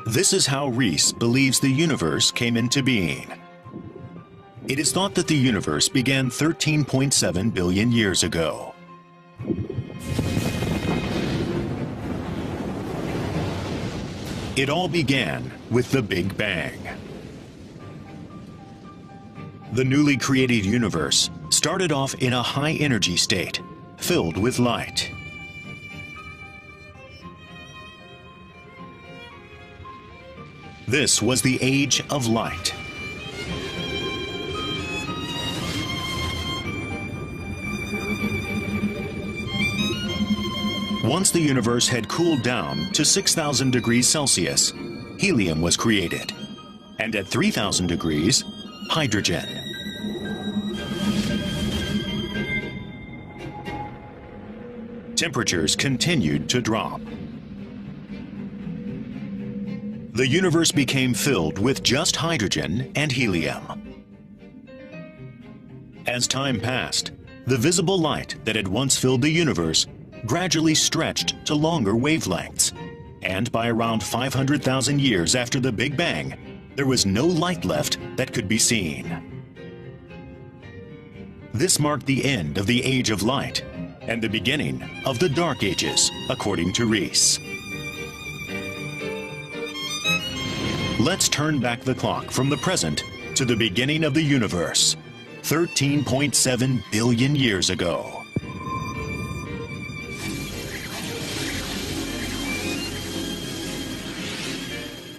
This is how Rees believes the universe came into being. It is thought that the universe began 13.7 billion years ago. It all began with the Big Bang. The newly created universe started off in a high-energy state, filled with light. This was the Age of Light. Once the universe had cooled down to 6,000 degrees Celsius, helium was created, and at 3,000 degrees, hydrogen. Temperatures continued to drop. The universe became filled with just hydrogen and helium. As time passed, the visible light that had once filled the universe gradually stretched to longer wavelengths, and by around 500,000 years after the Big Bang, there was no light left that could be seen. This marked the end of the Age of Light and the beginning of the Dark Ages, according to Rees. Let's turn back the clock from the present to the beginning of the universe, 13.7 billion years ago.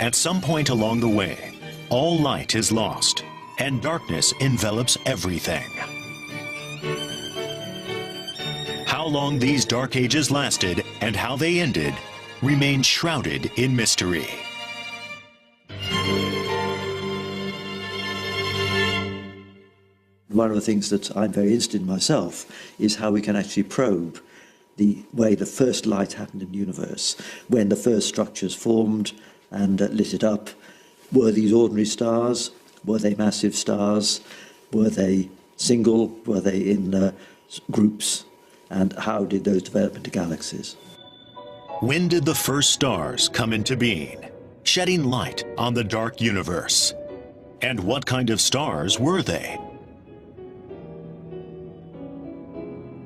At some point along the way, all light is lost, and darkness envelops everything. How long these dark ages lasted and how they ended remains shrouded in mystery. One of the things that I'm very interested in myself is how we can actually probe the way the first light happened in the universe, when the first structures formed and lit it up. Were these ordinary stars? Were they massive stars? Were they single? Were they in groups? And how did those develop into galaxies? When did the first stars come into being, shedding light on the dark universe? And what kind of stars were they?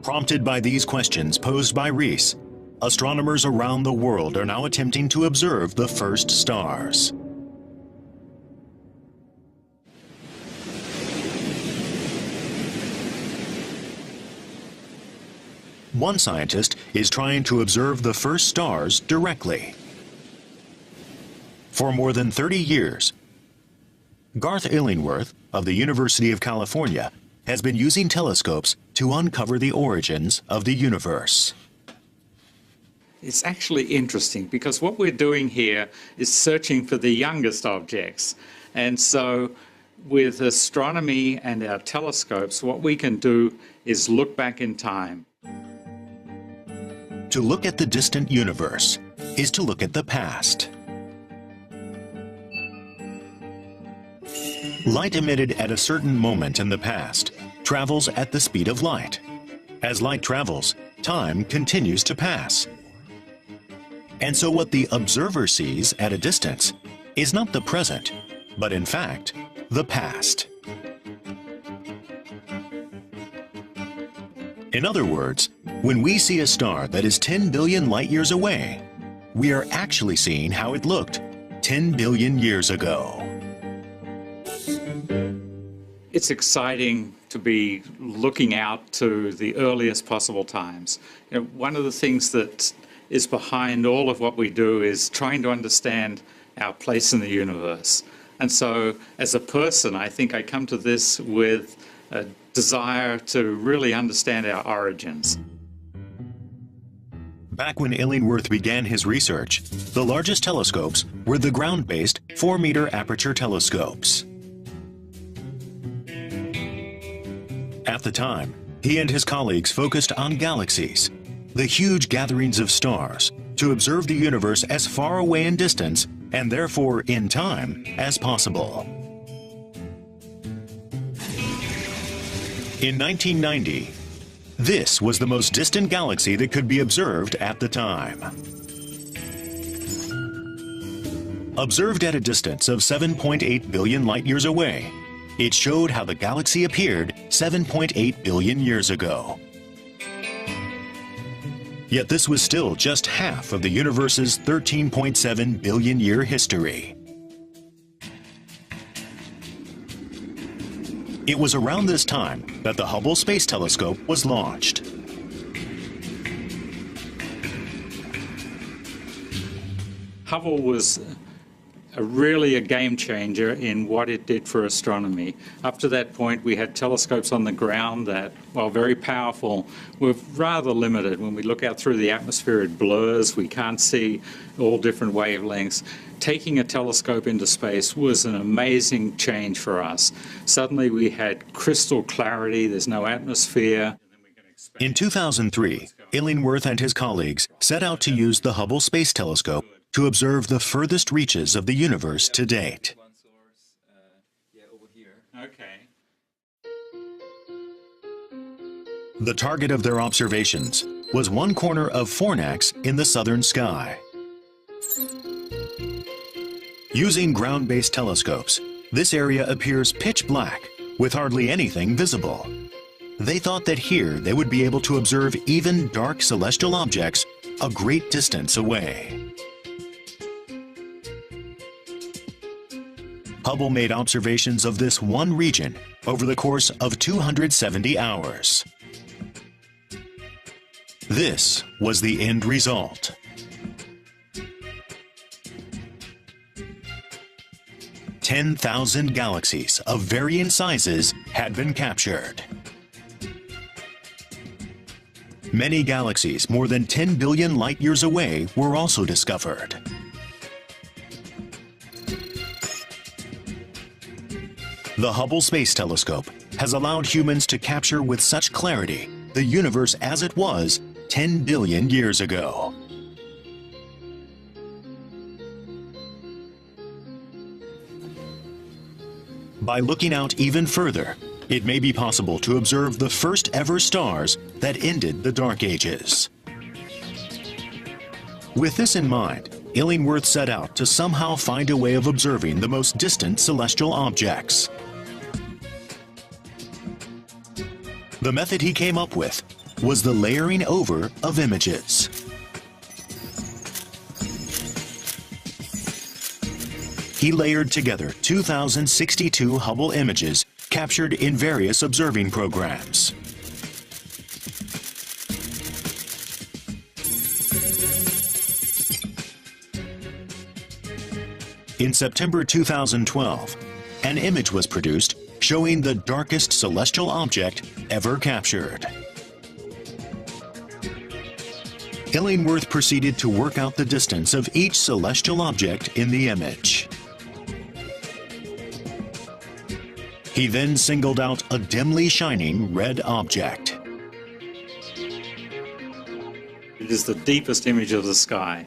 Prompted by these questions posed by Rees, astronomers around the world are now attempting to observe the first stars. One scientist is trying to observe the first stars directly. For more than 30 years, Garth Illingworth of the University of California has been using telescopes to uncover the origins of the universe. It's actually interesting because what we're doing here is searching for the youngest objects. And so with astronomy and our telescopes, what we can do is look back in time. To look at the distant universe is to look at the past. Light emitted at a certain moment in the past travels at the speed of light. As light travels, time continues to pass. And so what the observer sees at a distance is not the present, but in fact, the past. In other words, when we see a star that is 10 billion light years away, we are actually seeing how it looked 10 billion years ago. It's exciting to be looking out to the earliest possible times. You know, one of the things that is behind all of what we do is trying to understand our place in the universe. And so as a person, I think I come to this with a desire to really understand our origins. Back when Illingworth began his research, the largest telescopes were the ground-based 4-meter aperture telescopes. At the time, he and his colleagues focused on galaxies, the huge gatherings of stars, to observe the universe as far away in distance and therefore in time as possible. In 1990, this was the most distant galaxy that could be observed at the time. Observed at a distance of 7.8 billion light-years away, it showed how the galaxy appeared 7.8 billion years ago. Yet this was still just half of the universe's 13.7 billion-year history. It was around this time that the Hubble Space Telescope was launched. Hubble was really a game changer in what it did for astronomy. Up to that point, we had telescopes on the ground that, while very powerful, were rather limited. When we look out through the atmosphere, it blurs. We can't see all different wavelengths. Taking a telescope into space was an amazing change for us. Suddenly, we had crystal clarity. There's no atmosphere. In 2003, Illingworth and his colleagues set out to use the Hubble Space Telescope to observe the furthest reaches of the universe to date. Okay. The target of their observations was one corner of Fornax in the southern sky. Using ground-based telescopes, this area appears pitch black with hardly anything visible. They thought that here they would be able to observe even dark celestial objects a great distance away. Hubble made observations of this one region over the course of 270 hours. This was the end result. "10,000 galaxies of varying sizes had been captured. Many galaxies more than 10 billion light-years away were also discovered. The Hubble Space Telescope has allowed humans to capture with such clarity the universe as it was 10 billion years ago. By looking out even further, it may be possible to observe the first ever stars that ended the Dark Ages. With this in mind, Illingworth set out to somehow find a way of observing the most distant celestial objects. The method he came up with was the layering over of images. He layered together 2,062 Hubble images captured in various observing programs. In September 2012, an image was produced showing the darkest celestial object ever captured. Illingworth proceeded to work out the distance of each celestial object in the image. He then singled out a dimly shining red object. It is the deepest image of the sky.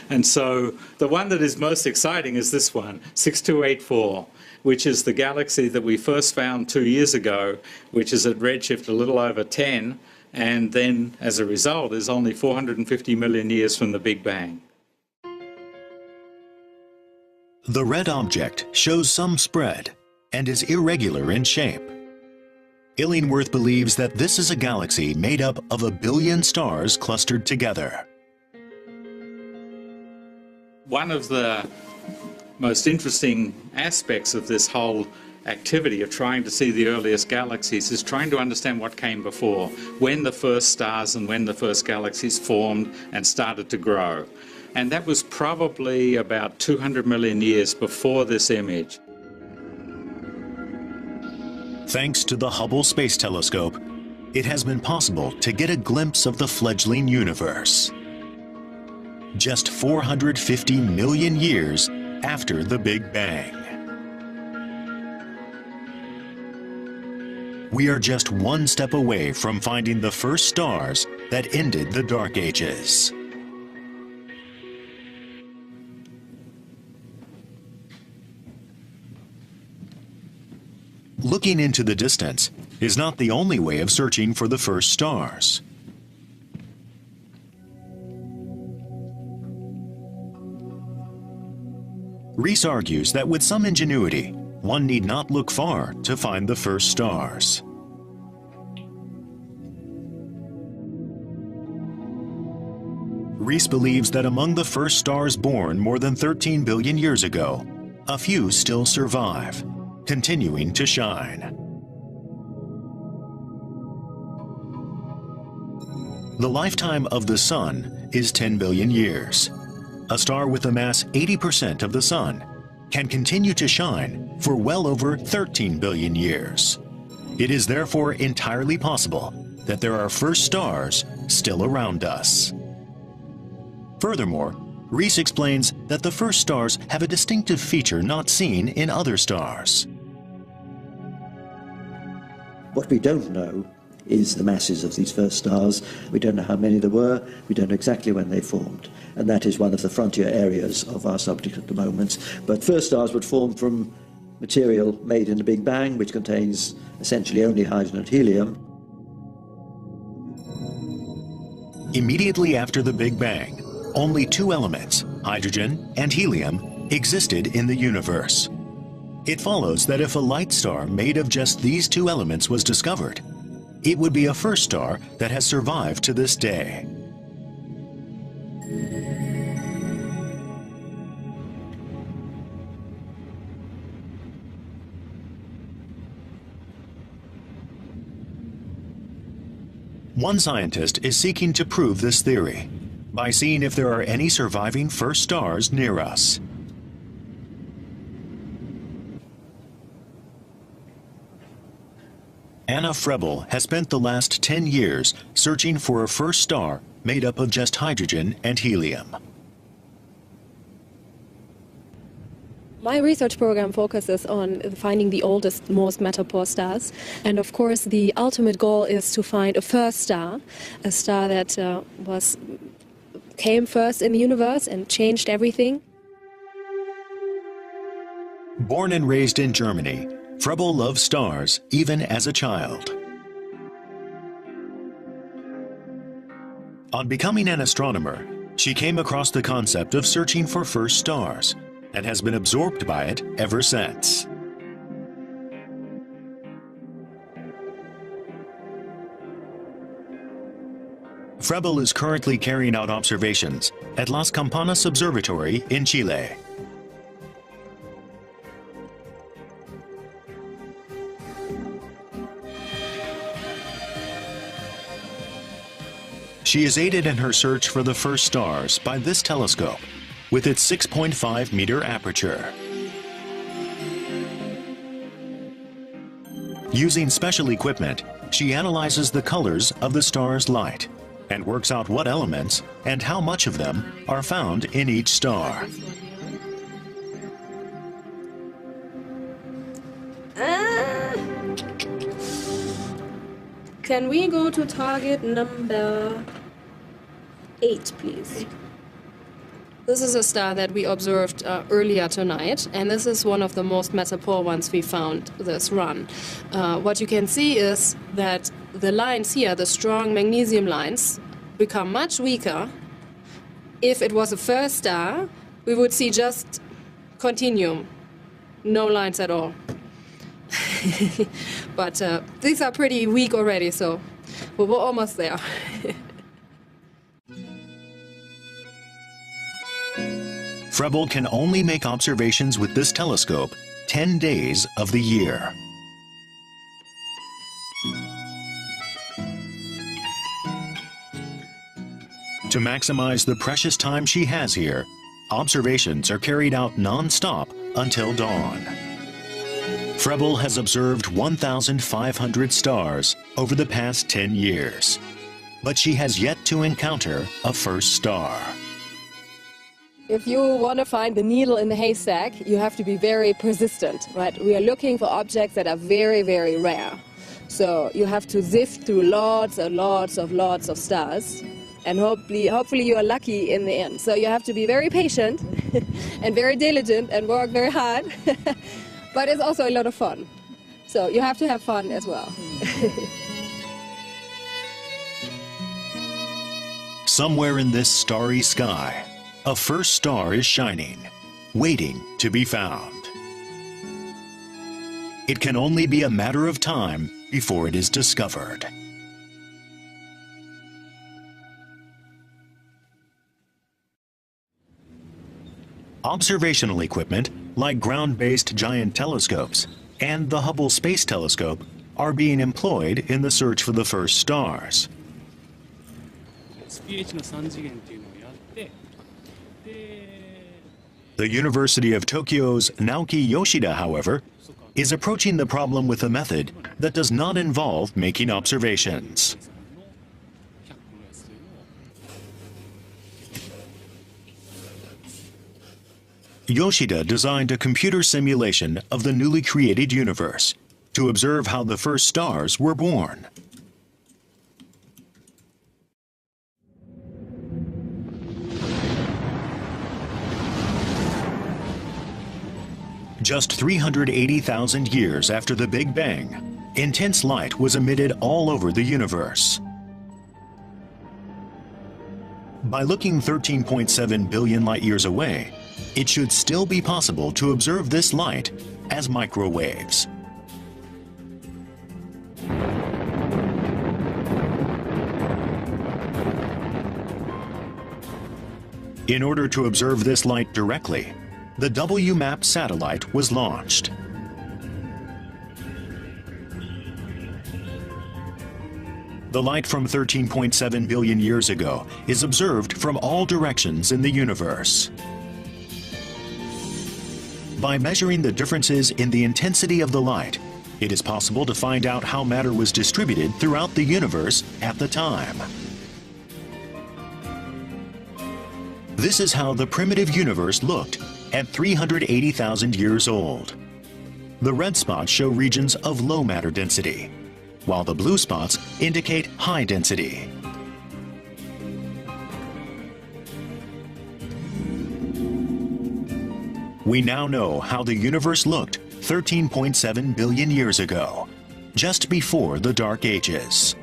And so the one that is most exciting is this one, 6284, which is the galaxy that we first found 2 years ago, which is at redshift a little over 10, and then as a result is only 450 million years from the Big Bang. The red object shows some spread and is irregular in shape. Illingworth believes that this is a galaxy made up of 1 billion stars clustered together. One of the most interesting aspects of this whole activity of trying to see the earliest galaxies is trying to understand what came before, when the first stars and when the first galaxies formed and started to grow. And that was probably about 200 million years before this image. Thanks to the Hubble Space Telescope, it has been possible to get a glimpse of the fledgling universe. Just 450 million years after the Big Bang. We are just one step away from finding the first stars that ended the Dark Ages. Looking into the distance is not the only way of searching for the first stars. Rees argues that with some ingenuity, one need not look far to find the first stars. Rees believes that among the first stars born more than 13 billion years ago, a few still survive, continuing to shine. The lifetime of the Sun is 10 billion years. A star with a mass 80% of the Sun can continue to shine for well over 13 billion years. It is therefore entirely possible that there are first stars still around us. Furthermore, Rees explains that the first stars have a distinctive feature not seen in other stars. What we don't know is the masses of these first stars. We don't know how many there were, we don't know exactly when they formed, and that is one of the frontier areas of our subject at the moment. But first stars would form from material made in the Big Bang, which contains essentially only hydrogen and helium. Immediately after the Big Bang, only two elements, hydrogen and helium, existed in the universe. It follows that if a light star made of just these two elements was discovered, it would be a first star that has survived to this day. One scientist is seeking to prove this theory by seeing if there are any surviving first stars near us. Anna Frebel has spent the last 10 years searching for a first star made up of just hydrogen and helium. My research program focuses on finding the oldest, most matter-poor stars. And of course, the ultimate goal is to find a first star, a star that came first in the universe and changed everything. Born and raised in Germany, Frebel loved stars even as a child. On becoming an astronomer, she came across the concept of searching for first stars and has been absorbed by it ever since. Frebel is currently carrying out observations at Las Campanas Observatory in Chile. She is aided in her search for the first stars by this telescope with its 6.5-meter aperture. Using special equipment, she analyzes the colors of the star's light and works out what elements and how much of them are found in each star. Can we go to target number 8, please? This is a star that we observed earlier tonight, and this is one of the most matter-poor ones we found this run. What you can see is that the lines here, the strong magnesium lines, become much weaker. If it was a first star, we would see just continuum, no lines at all. But these are pretty weak already, so we're almost there. Frebel can only make observations with this telescope 10 days of the year. To maximize the precious time she has here, observations are carried out non-stop until dawn. Frebel has observed 1,500 stars over the past 10 years, but she has yet to encounter a first star. If you want to find the needle in the haystack, you have to be very persistent, right? We are looking for objects that are very, very rare. So you have to sift through lots and lots of stars, and hopefully you are lucky in the end. So you have to be very patient and very diligent and work very hard, but it's also a lot of fun. So you have to have fun as well. Somewhere in this starry sky, a first star is shining, waiting to be found. It can only be a matter of time before it is discovered. Observational equipment like ground-based giant telescopes and the Hubble Space Telescope are being employed in the search for the first stars. The University of Tokyo's Naoki Yoshida, however, is approaching the problem with a method that does not involve making observations. Yoshida designed a computer simulation of the newly created universe to observe how the first stars were born. Just 380,000 years after the Big Bang, intense light was emitted all over the universe. By looking 13.7 billion light-years away, it should still be possible to observe this light as microwaves. In order to observe this light directly, the WMAP satellite was launched. The light from 13.7 billion years ago is observed from all directions in the universe. By measuring the differences in the intensity of the light, it is possible to find out how matter was distributed throughout the universe at the time. This is how the primitive universe looked at 380,000 years old. The red spots show regions of low matter density, while the blue spots indicate high density. We now know how the universe looked 13.7 billion years ago, just before the Dark Ages.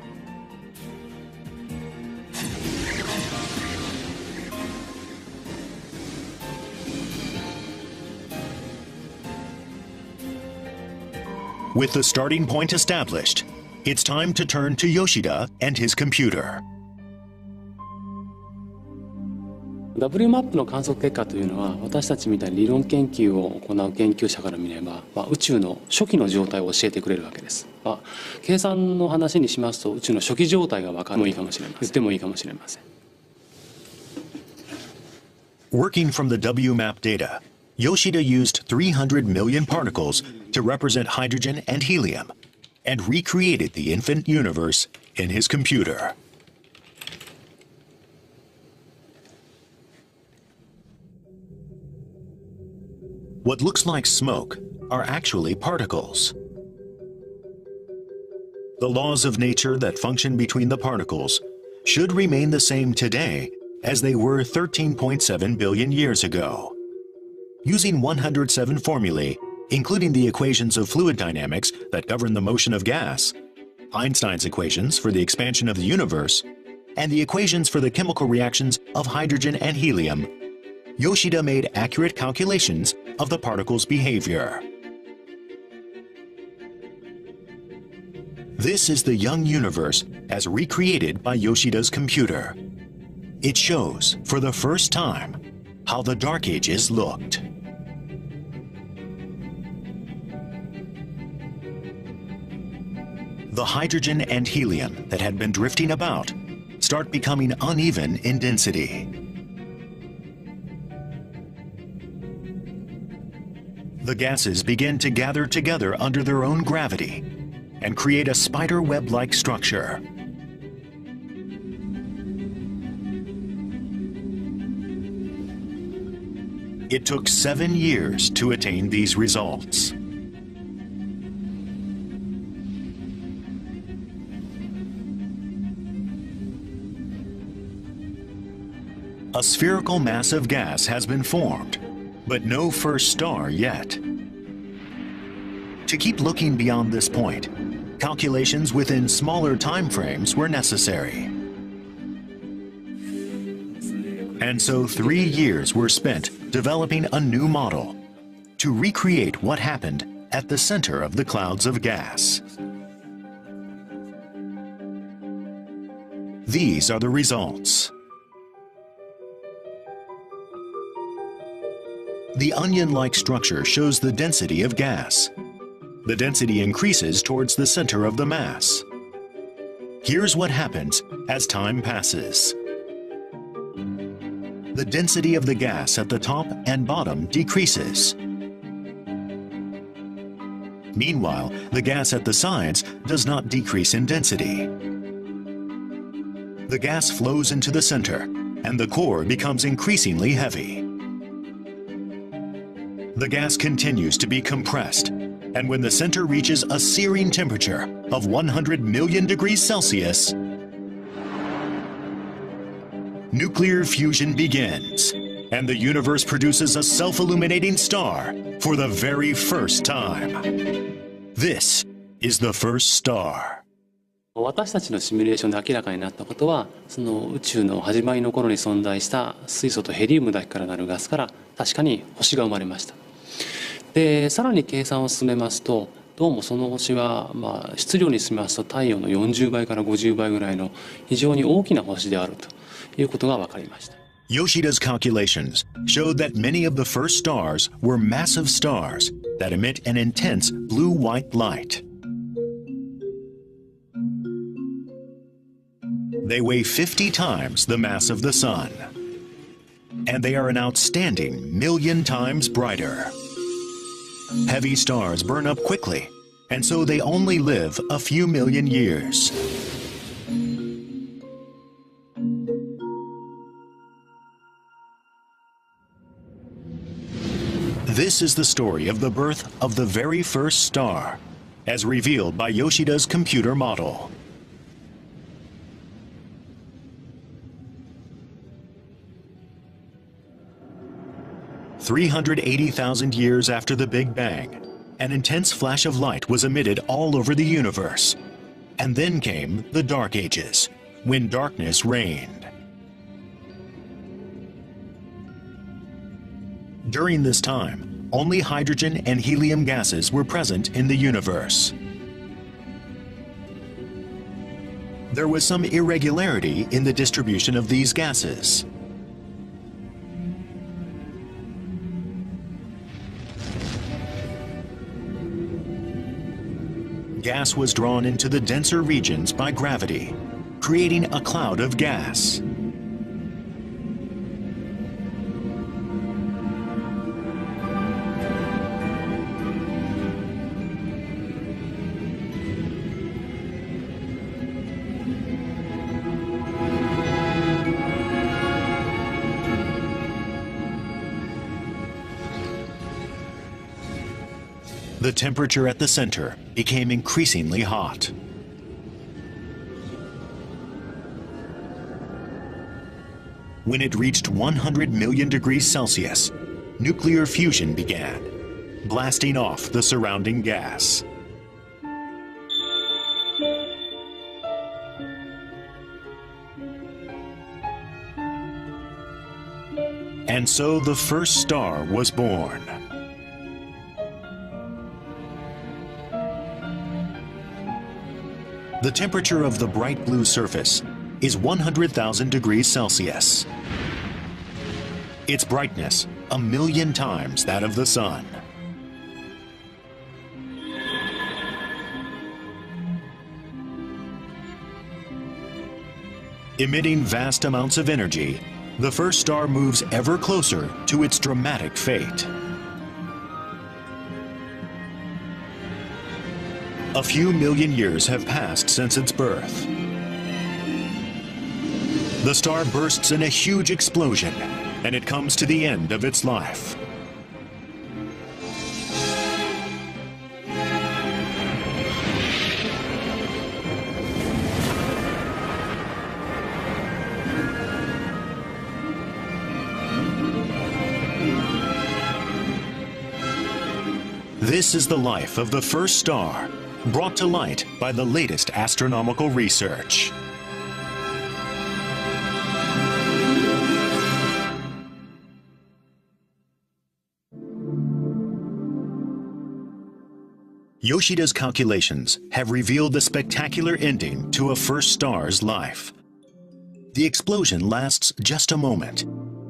With the starting point established, it's time to turn to Yoshida and his computer. WMAP の観測結果というのは、私たちみたいに理論研究を行う研究者から見れば、宇宙の初期の状態を教えてくれるわけです。計算の話にしますと、宇宙の初期状態が分かるもいいかもしれません。言ってもいいかもしれません。Working from the WMAP data, Yoshida used 300 million particles to represent hydrogen and helium, and recreated the infant universe in his computer. What looks like smoke are actually particles. The laws of nature that function between the particles should remain the same today as they were 13.7 billion years ago. Using 107 formulae, including the equations of fluid dynamics that govern the motion of gas, Einstein's equations for the expansion of the universe, and the equations for the chemical reactions of hydrogen and helium, Yoshida made accurate calculations of the particles' behavior. This is the young universe as recreated by Yoshida's computer. It shows, for the first time, how the Dark Ages looked. The hydrogen and helium that had been drifting about start becoming uneven in density. The gases begin to gather together under their own gravity and create a spider web-like structure. It took 7 years to attain these results. A spherical mass of gas has been formed, but no first star yet. To keep looking beyond this point, calculations within smaller time frames were necessary. And so 3 years were spent developing a new model to recreate what happened at the center of the clouds of gas. These are the results. The onion-like structure shows the density of gas. The density increases towards the center of the mass. Here's what happens as time passes. The density of the gas at the top and bottom decreases. Meanwhile, the gas at the sides does not decrease in density. The gas flows into the center, and the core becomes increasingly heavy. The gas continues to be compressed, and when the center reaches a searing temperature of 100 million degrees Celsius, nuclear fusion begins, and the universe produces a self-illuminating star for the very first time. This is the first star. 私たちのシミュレーションで明らかになったことは、その宇宙の始まりの頃に存在した水素とヘリウムだけからなるガスから確かに星が生まれました。で、さらに計算を進めますと、どうもその星は、質量にしますと太陽の40倍から50倍ぐらいの非常に大きな星であるということが分かりました。Yoshida's calculations showed that many of the first stars were massive stars that emit an intense blue-white light. They weigh 50 times the mass of the sun, and they are an outstanding million times brighter. Heavy stars burn up quickly, and so they only live a few million years. This is the story of the birth of the very first star, as revealed by Yoshida's computer model. "380,000 years after the Big Bang, an intense flash of light was emitted all over the universe. And then came the Dark Ages, when darkness reigned. During this time, only hydrogen and helium gases were present in the universe. There was some irregularity in the distribution of these gases. Gas was drawn into the denser regions by gravity, creating a cloud of gas. The temperature at the center became increasingly hot. When it reached 100 million degrees Celsius, nuclear fusion began, blasting off the surrounding gas. And so the first star was born. The temperature of the bright blue surface is 100,000 degrees Celsius. Its brightness, 1,000,000 times that of the sun. Emitting vast amounts of energy, the first star moves ever closer to its dramatic fate. A few million years have passed since its birth. The star bursts in a huge explosion, and it comes to the end of its life. This is the life of the first star, brought to light by the latest astronomical research. Yoshida's calculations have revealed the spectacular ending to a first star's life. The explosion lasts just a moment,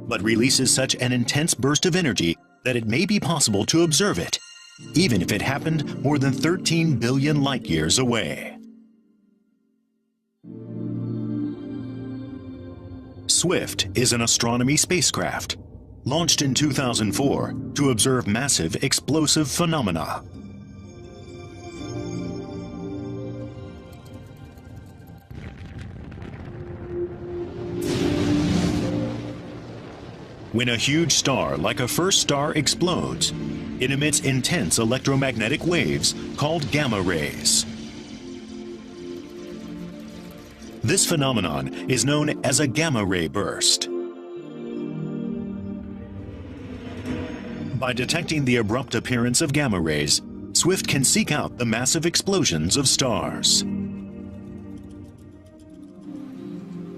but releases such an intense burst of energy that it may be possible to observe it, even if it happened more than 13 billion light-years away. SWIFT is an astronomy spacecraft, launched in 2004 to observe massive explosive phenomena. When a huge star like a first star explodes, it emits intense electromagnetic waves called gamma rays. This phenomenon is known as a gamma ray burst. By detecting the abrupt appearance of gamma rays, SWIFT can seek out the massive explosions of stars.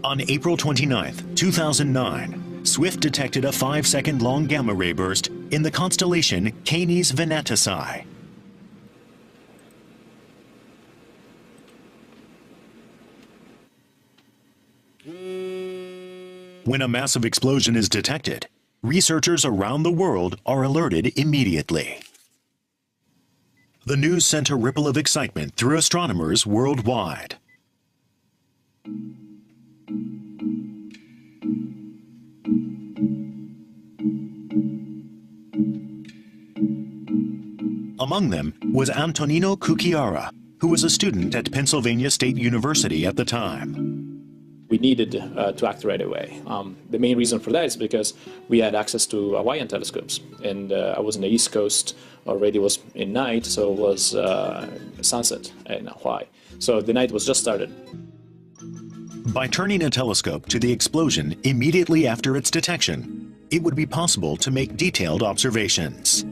On April 29, 2009, SWIFT detected a 5-second long gamma ray burst in the constellation Canes Venatici. When a massive explosion is detected, researchers around the world are alerted immediately. The news sent a ripple of excitement through astronomers worldwide. Among them was Antonino Cucchiara, who was a student at Pennsylvania State University at the time. We needed to act right away. The main reason for that is because we had access to Hawaiian telescopes, and I was on the East Coast, already was in night, so it was sunset in Hawaii. So the night was just started. By turning a telescope to the explosion immediately after its detection, it would be possible to make detailed observations.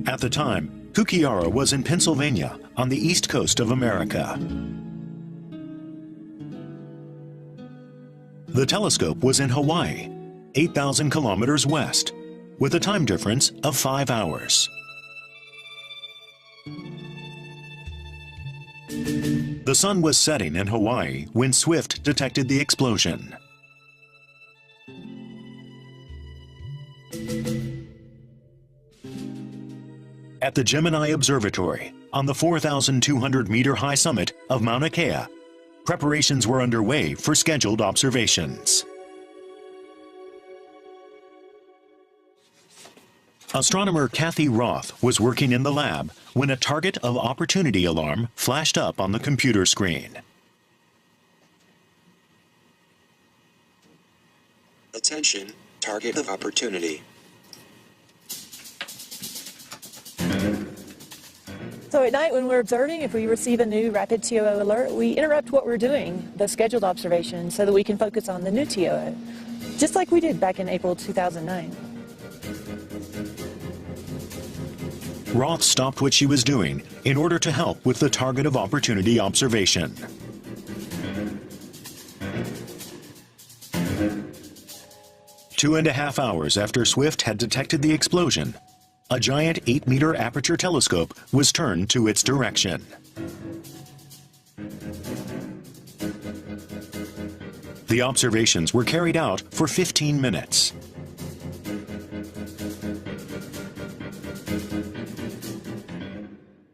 At the time, Cucchiara was in Pennsylvania on the east coast of America. The telescope was in Hawaii, 8,000 kilometers west, with a time difference of 5 hours. The sun was setting in Hawaii when SWIFT detected the explosion. At the Gemini Observatory, on the 4,200-meter-high summit of Mauna Kea, preparations were underway for scheduled observations. Astronomer Kathy Roth was working in the lab when a target of opportunity alarm flashed up on the computer screen. Attention, target of opportunity. So at night when we're observing, if we receive a new rapid TOO alert, we interrupt what we're doing, the scheduled observation, so that we can focus on the new TOO, just like we did back in April 2009. Roth stopped what she was doing in order to help with the target of opportunity observation. Two and a half hours after SWIFT had detected the explosion, a giant 8-meter aperture telescope was turned to its direction. The observations were carried out for 15 minutes.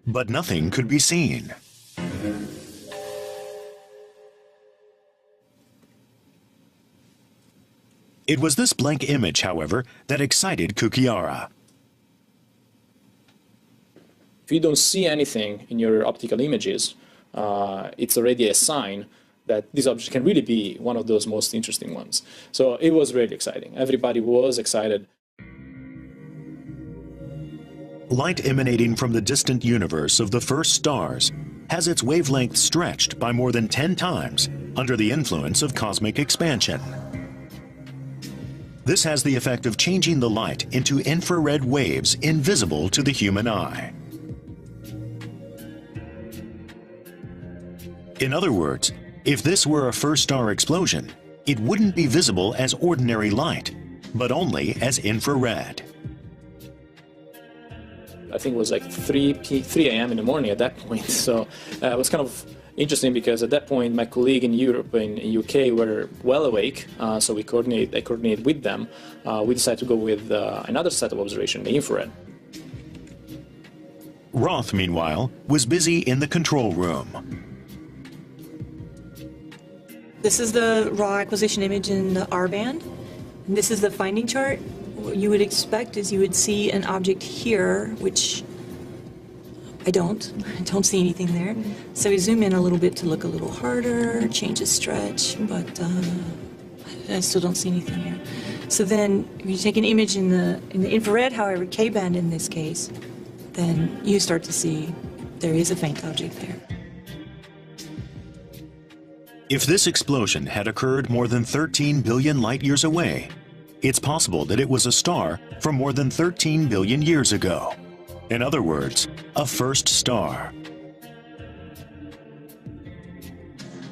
But nothing could be seen. It was this blank image, however, that excited Cucchiara. If you don't see anything in your optical images, it's already a sign that this object can really be one of those most interesting ones. So it was really exciting. Everybody was excited. Light emanating from the distant universe of the first stars has its wavelength stretched by more than 10 times under the influence of cosmic expansion. This has the effect of changing the light into infrared waves invisible to the human eye. In other words, if this were a first star explosion, it wouldn't be visible as ordinary light, but only as infrared. I think it was like 3 a.m. in the morning at that point. So it was kind of interesting because at that point my colleague in Europe and in UK were well awake, so I coordinated with them. We decided to go with another set of observation, the infrared. Roth, meanwhile, was busy in the control room. This is the raw acquisition image in the R band. And this is the finding chart. What you would expect is you would see an object here, which I don't see anything there. So we zoom in a little bit to look a little harder, change the stretch, but I still don't see anything here. So then if you take an image in the infrared, however, K-band in this case, then you start to see there is a faint object there. If this explosion had occurred more than 13 billion light years away, it's possible that it was a star from more than 13 billion years ago. In other words, a first star.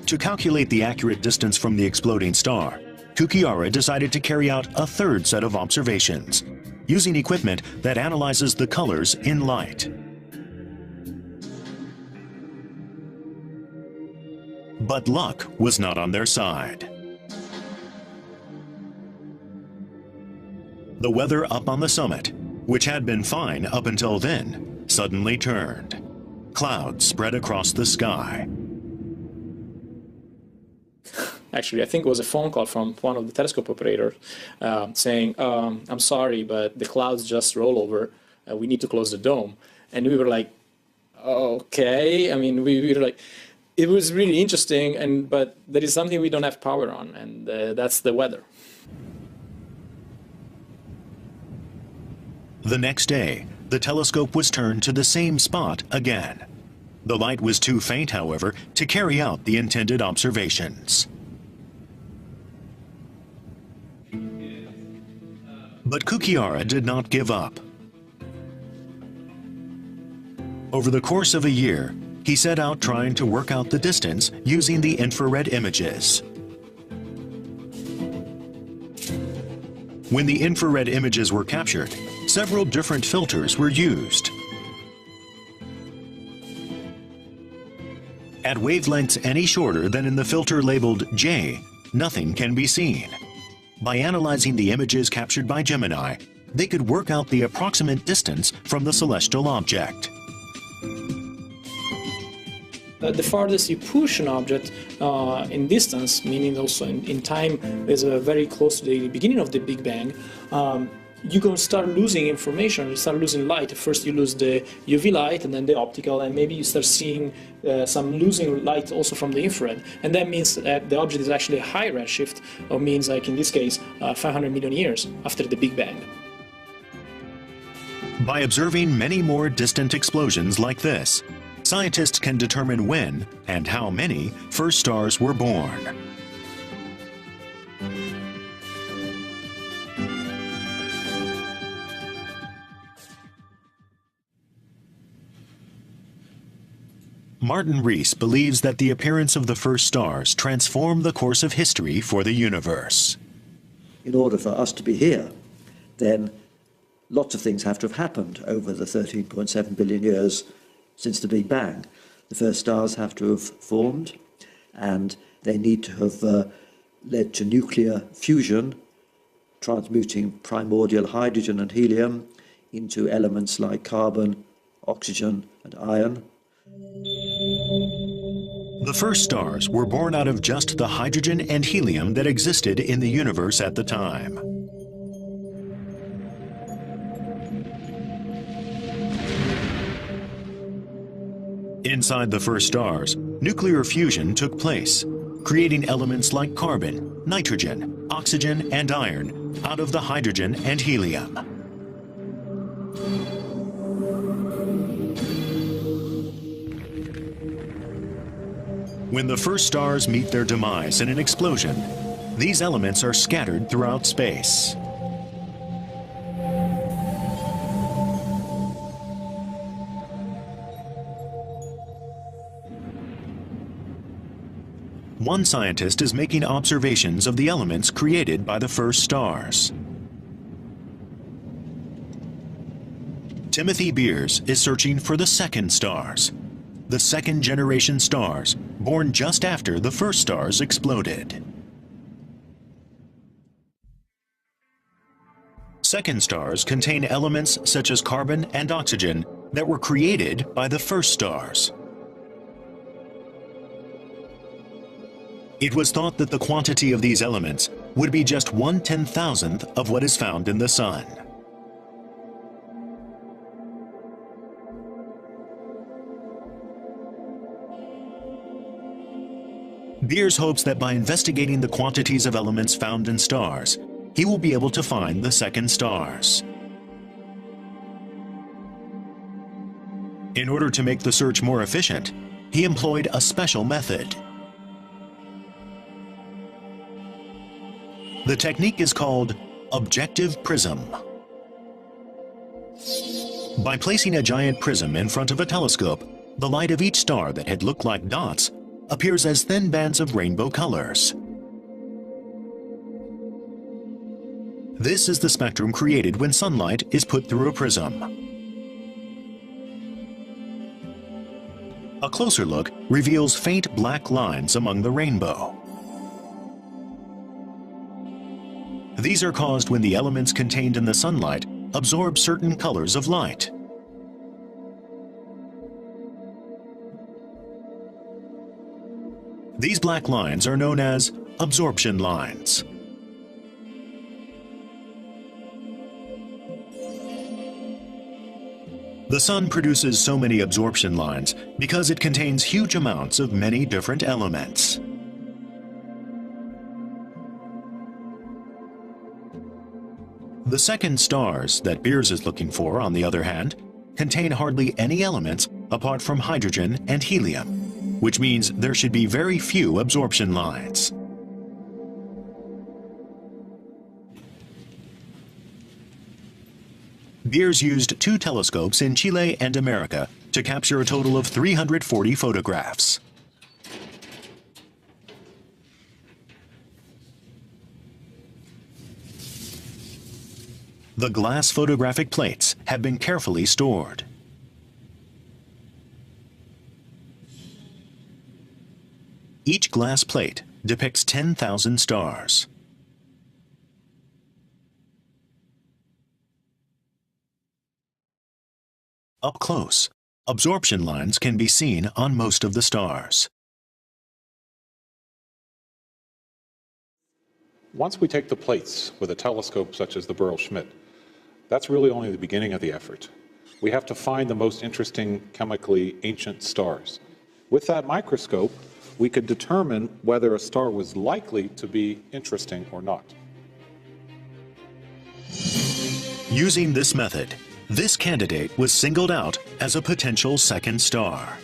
To calculate the accurate distance from the exploding star, Kukihara decided to carry out a third set of observations, using equipment that analyzes the colors in light. But luck was not on their side. The weather up on the summit, which had been fine up until then, suddenly turned. Clouds spread across the sky. Actually, I think it was a phone call from one of the telescope operators saying, I'm sorry, but the clouds just roll over. We need to close the dome. And we were like, okay. I mean, we were like, it was really interesting, but there is something we don't have power on, and that's the weather. The next day, the telescope was turned to the same spot again. The light was too faint, however, to carry out the intended observations. But Kukihara did not give up. Over the course of a year, he set out trying to work out the distance using the infrared images. When the infrared images were captured, several different filters were used. At wavelengths any shorter than in the filter labeled J, nothing can be seen. By analyzing the images captured by Gemini, they could work out the approximate distance from the celestial object. The farthest you push an object in distance, meaning also in time, is very close to the beginning of the Big Bang, you can start losing information, you start losing light. First you lose the UV light and then the optical, and maybe you start seeing some losing light also from the infrared. And that means that the object is actually a high redshift, or means, like in this case, 500 million years after the Big Bang. By observing many more distant explosions like this, scientists can determine when and how many first stars were born. Martin Rees believes that the appearance of the first stars transformed the course of history for the universe. In order for us to be here, then lots of things have to have happened over the 13.7 billion years since the Big Bang. The first stars have to have formed, and they need to have led to nuclear fusion, transmuting primordial hydrogen and helium into elements like carbon, oxygen, and iron. The first stars were born out of just the hydrogen and helium that existed in the universe at the time. Inside the first stars, nuclear fusion took place, creating elements like carbon, nitrogen, oxygen, and iron out of the hydrogen and helium. When the first stars meet their demise in an explosion, these elements are scattered throughout space. One scientist is making observations of the elements created by the first stars. Timothy Beers is searching for the second stars, the second generation stars born just after the first stars exploded. Second stars contain elements such as carbon and oxygen that were created by the first stars. It was thought that the quantity of these elements would be just 1/10,000th of what is found in the Sun. Beers hopes that by investigating the quantities of elements found in stars, he will be able to find the second stars. In order to make the search more efficient, he employed a special method. The technique is called objective prism. By placing a giant prism in front of a telescope, the light of each star that had looked like dots appears as thin bands of rainbow colors. This is the spectrum created when sunlight is put through a prism. A closer look reveals faint black lines among the rainbow. These are caused when the elements contained in the sunlight absorb certain colors of light. These black lines are known as absorption lines. The Sun produces so many absorption lines because it contains huge amounts of many different elements. The second stars that Beers is looking for, on the other hand, contain hardly any elements apart from hydrogen and helium, which means there should be very few absorption lines. Beers used 2 telescopes in Chile and America to capture a total of 340 photographs. The glass photographic plates have been carefully stored. Each glass plate depicts 10,000 stars. Up close, absorption lines can be seen on most of the stars. Once we take the plates with a telescope such as the Burrell-Schmidt, that's really only the beginning of the effort. We have to find the most interesting chemically ancient stars. With that microscope, we could determine whether a star was likely to be interesting or not. Using this method, this candidate was singled out as a potential second star.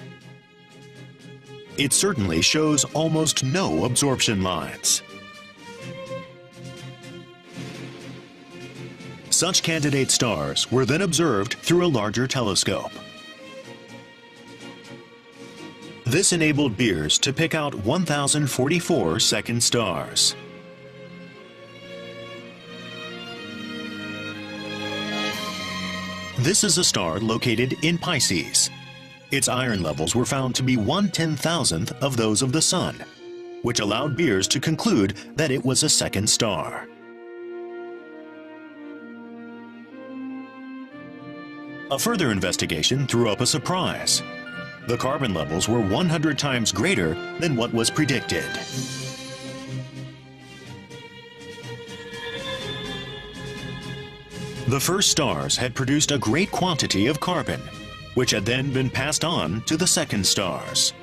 It certainly shows almost no absorption lines. Such candidate stars were then observed through a larger telescope. This enabled Beers to pick out 1,044 second stars. This is a star located in Pisces. Its iron levels were found to be 1/10,000th of those of the Sun, which allowed Beers to conclude that it was a second star. A further investigation threw up a surprise. The carbon levels were 100 times greater than what was predicted. The first stars had produced a great quantity of carbon, which had then been passed on to the second stars.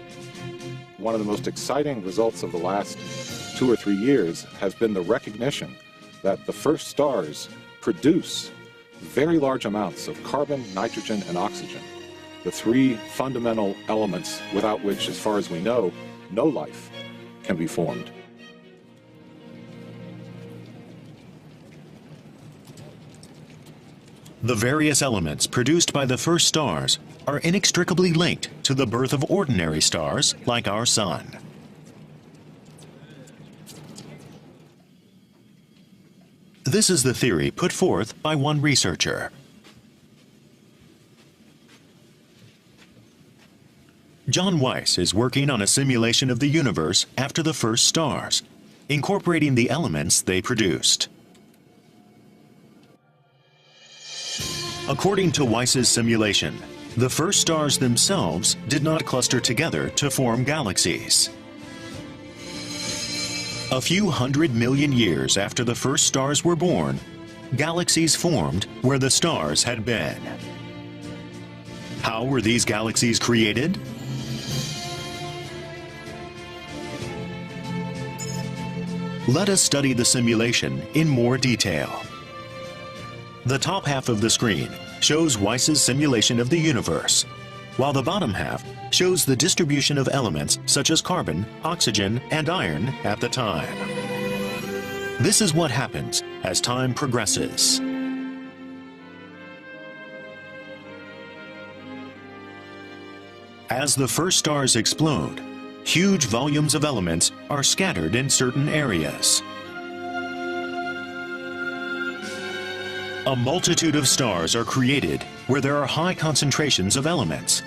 One of the most exciting results of the last 2 or 3 years has been the recognition that the first stars produce very large amounts of carbon, nitrogen, and oxygen, the 3 fundamental elements without which, as far as we know, no life can be formed. The various elements produced by the first stars are inextricably linked to the birth of ordinary stars like our Sun. This is the theory put forth by one researcher. John Weiss is working on a simulation of the universe after the first stars, incorporating the elements they produced. According to Weiss's simulation, the first stars themselves did not cluster together to form galaxies. A few 100 million years after the first stars were born, galaxies formed where the stars had been. How were these galaxies created? Let us study the simulation in more detail. The top half of the screen shows Weiss's simulation of the universe, while the bottom half shows the distribution of elements such as carbon, oxygen, and iron at the time. This is what happens as time progresses. As the first stars explode, huge volumes of elements are scattered in certain areas. A multitude of stars are created where there are high concentrations of elements,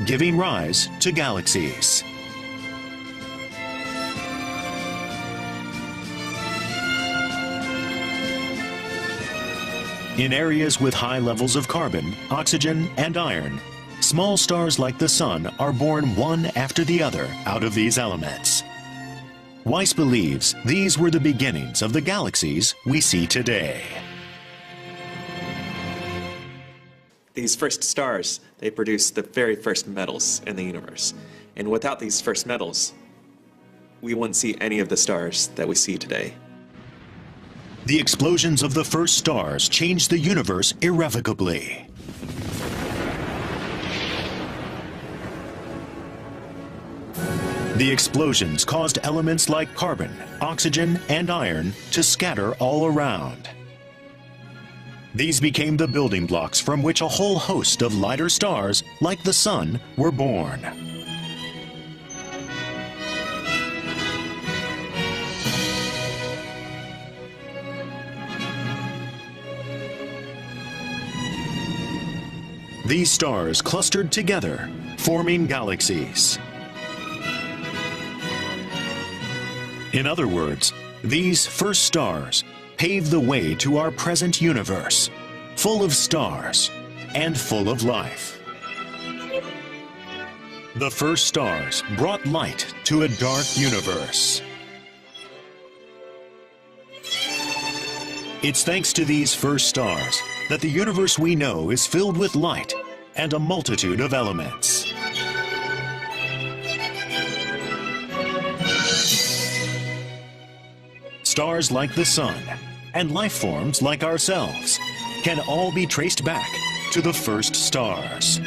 giving rise to galaxies. In areas with high levels of carbon, oxygen, and iron, small stars like the Sun are born one after the other out of these elements. Weiss believes these were the beginnings of the galaxies we see today. These first stars, they produce the very first metals in the universe. And without these first metals, we wouldn't see any of the stars that we see today. The explosions of the first stars changed the universe irrevocably. The explosions caused elements like carbon, oxygen, and iron to scatter all around. These became the building blocks from which a whole host of lighter stars, like the Sun, were born. These stars clustered together, forming galaxies. In other words, these first stars paved the way to our present universe, full of stars and full of life. The first stars brought light to a dark universe. It's thanks to these first stars that the universe we know is filled with light and a multitude of elements. Stars like the Sun and life forms like ourselves can all be traced back to the first stars.